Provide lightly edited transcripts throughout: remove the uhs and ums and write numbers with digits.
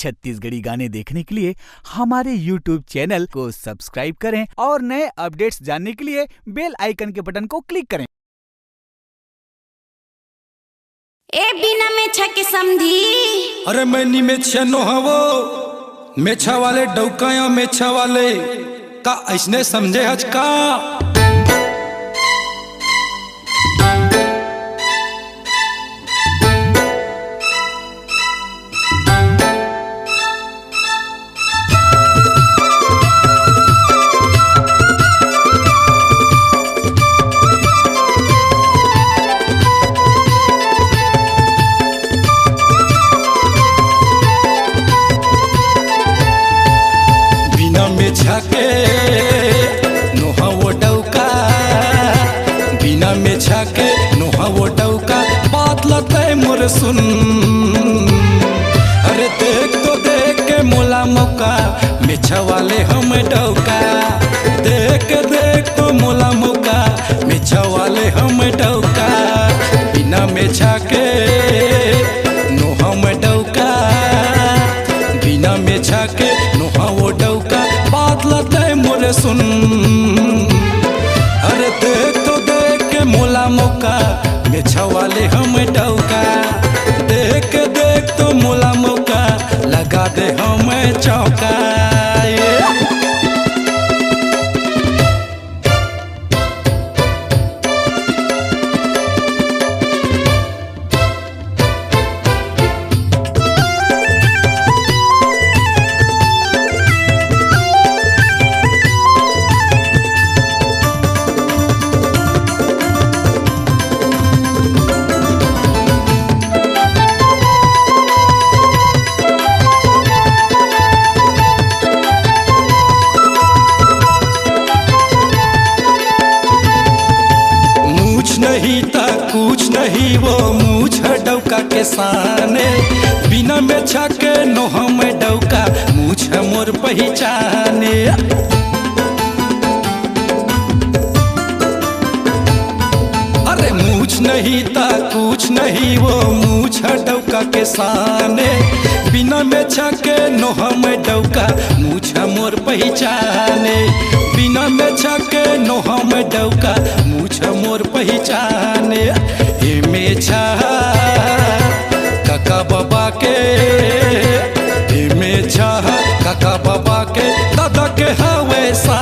छत्तीसगढ़ी गाने देखने के लिए हमारे YouTube चैनल को सब्सक्राइब करें और नए अपडेट्स जानने के लिए बेल आइकन के बटन को क्लिक करें। ए बिना मेछा के समधी, अरे मैनी मेछा नो हवो, मेछा वाले डौकाया मेछा वाले का ऐसने समझे हज का। छके नोहा वो डौका, बिना में छके नोहा वो डौका, बात लते मोर सुन। अरे देख तो देख के मोला मौका, मेछा वाले हम डौका। देख देख तो मोला मौका, मेछा वाले हम डौका। बिना में छके नोहा में डौका, बिना में छके नोहा वो डौका, लते मोरे सुन। अरे देख तो देख के मोला मौका, मेछा वाले हम डौका। देख देख तो मोला मौका, लगा दे हम चौका। कुछ नहीं वो मूछ डौका के साने, बिना मेछा के नोहा में डौका, मूछ मोर पहचाने। अरे मूछ नहीं ता कुछ नहीं वो मूछ डौका के साने, बिना मेछा के नोहा में डौका, मूछ मोर पहचाने। बिना मेछा के नोहा में डौका, मूछ मोर पहचाने। ए मेछा काका बाबा के, ए मेछा काका बाबा के, दादा के हवे सा।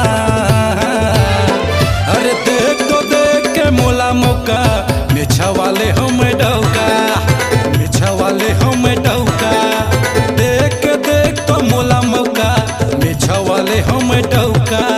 अरे देख तो देख के मोला मौका, मेछा वाले हम डौका, मेछा वाले हम डौका। देख देख तो मोला मौका, मेछा वाले हम डौका।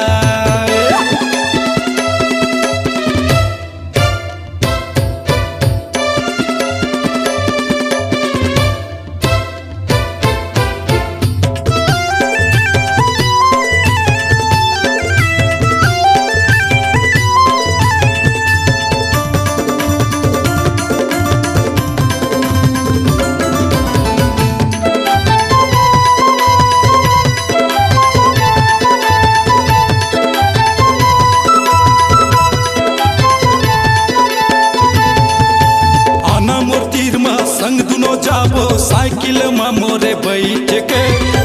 संग दुनो जाबो साइकिल में मोरे बैठ के,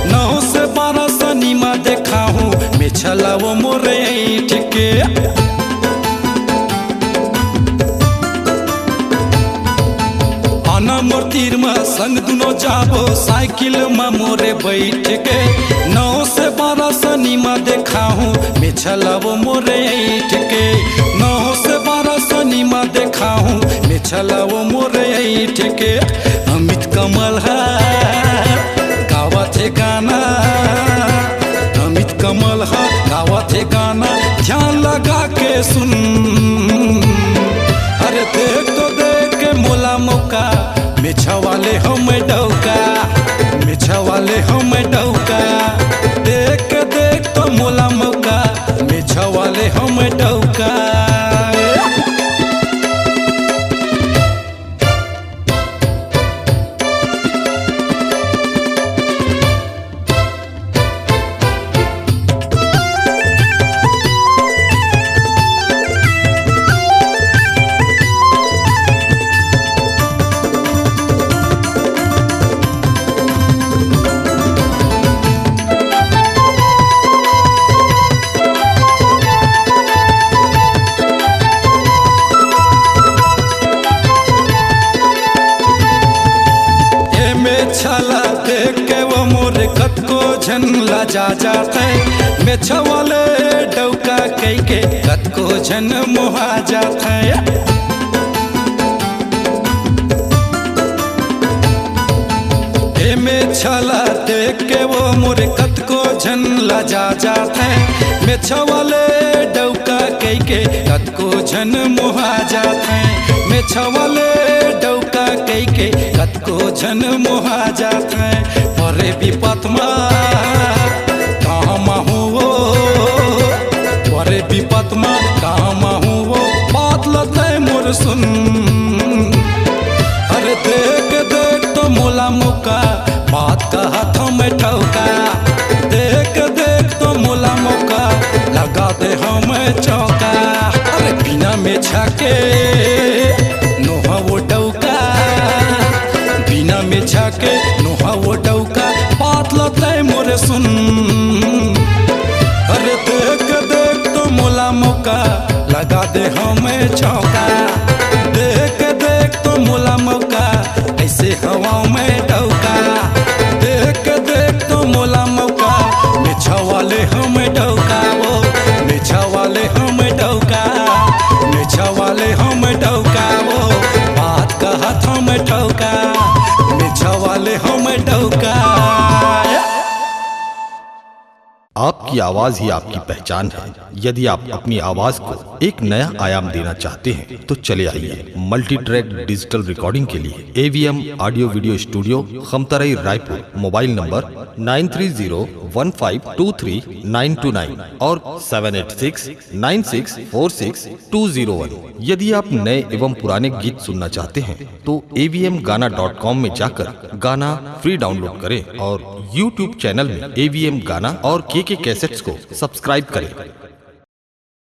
9 से 12 सनीमा देखाहूँ, मेछा लावो मोरे ऐठ के। आना मोर तीर में संग दुनो जाबो साइकिल में मोरे बैठ के, 9 से 12 सनीमा देखाहूँ, मेछा लावो मोरे ऐठ के। 9 से 12 सनीमा देखाहूँ, मेछा लावो मोरे ऐठ के। अमित कमल है गावत है गाना, अमित कमल है गावत है गाना, ध्यान लगा के सुन। अरे देख तो देख के मोला मौका, मेछा वाले हम डौका, मेछा वाले हम डौका। देख देख तो मोला मौका, मेछा वाले हम डौका। कतको झन लजा जाते, मेछा वाले डौका कई के कतको झन मोहा जाते। मेछला देख के वो मोरे कतको झन लजा जाते, मेछा वाले डौका कई के कतको झन मोहा जाते। मेछा वाले डौका कई के कतको झन मोहा जाते। परे विपतमा कहाँ हुओ, परे विपतमा कहाँ हुओ, बात लते मोर सुन। अरे देख देख तो मोला मौका, बात का हाथों में ठोका। देख देख तो मोला मौका, लगा दे हमें चौका। अरे बिना में छाके नोहा वो डौका, बिना में छाके नोहा वो डौका, बात लते मोरे सुन। अरे देख देख तो मोला मौका, लगा दे हमें चौका। देख देख तो मोला मौका, ऐसे हवा में डौका। देख देख तो मोला मौका, मेछा वाले हमें डौका। वो मेछा वाले हमें डौका, मेछा वाले हमें डौका। वो बात का हाथों में ठोका, मेछा वाले हमें डौका। आपकी आवाज ही आपकी पहचान है। यदि आप अपनी आवाज को एक नया आयाम देना चाहते हैं तो चले आइए मल्टी ट्रैक डिजिटल रिकॉर्डिंग के लिए AVM audio video studio, Khamtarai, Raipur. Mobile number 9301523929 और 7869646201। यदि आप नए एवं पुराने गीत सुनना चाहते हैं तो avmgana.com में जाकर गाना फ्री डाउनलोड करें और YouTube चैनल में AVM गाना और KK कैसेट्स को सब्सक्राइब करें।